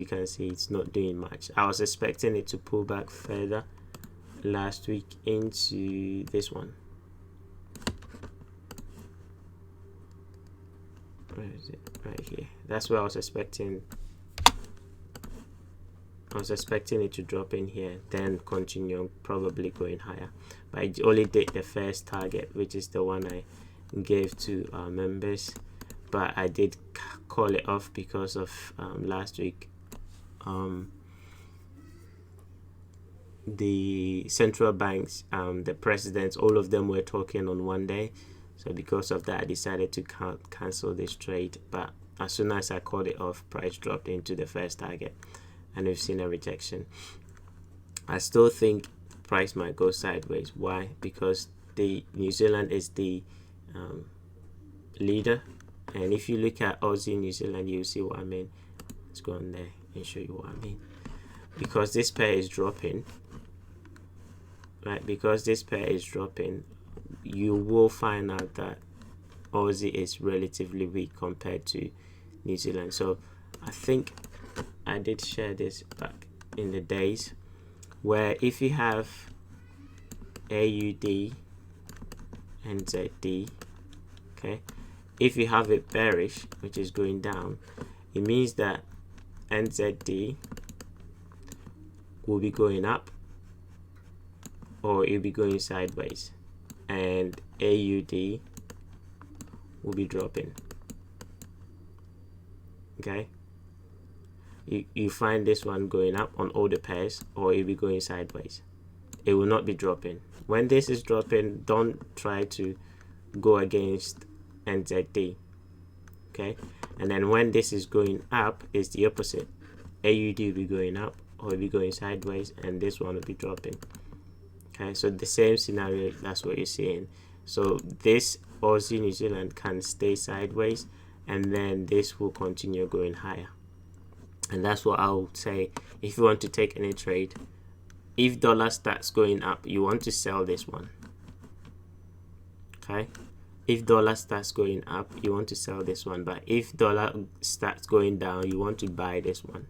you can see it's not doing much. I was expecting it to pull back further last week into this one. Where is it? Right here. That's where I was expecting. I was expecting it to drop in here, then continue probably going higher, but it only did the first target, which is the one I gave to our members. But I did call it off because of last week. The central banks, the presidents, all of them were talking on one day. So because of that, I decided to cancel this trade. But as soon as I called it off, price dropped into the first target, and we've seen a rejection. I still think price might go sideways. Why? Because the New Zealand is the leader, and if you look at Aussie New Zealand, you'll see what I mean. Let's go on there and show you what I mean. Because this pair is dropping, right? Because this pair is dropping, you will find out that Aussie is relatively weak compared to New Zealand. So I think I did share this back in the days where if you have AUD NZD, okay, if you have it bearish, which is going down, it means that NZD will be going up or it'll be going sideways, and AUD will be dropping. Okay, you find this one going up on all the pairs, or it'll be going sideways. It will not be dropping. When this is dropping, don't try to go against NZD. Okay, and then when this is going up, it's the opposite. AUD will be going up or will be going sideways, and this one will be dropping. Okay, so the same scenario, that's what you're seeing. So this Aussie New Zealand can stay sideways, and then this will continue going higher. And that's what I would say if you want to take any trade. If dollar starts going up, you want to sell this one. Okay, if dollar starts going up, you want to sell this one. But if dollar starts going down, you want to buy this one,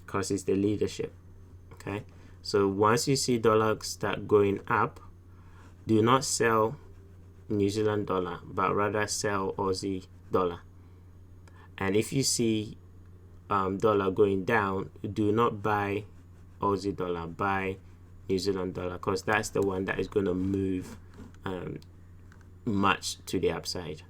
because it's the leadership. Okay, so once you see dollar start going up, do not sell New Zealand dollar, but rather sell Aussie dollar. And if you see dollar going down, do not buy Aussie dollar, buy New Zealand dollar, because that's the one that is going to move much to the upside.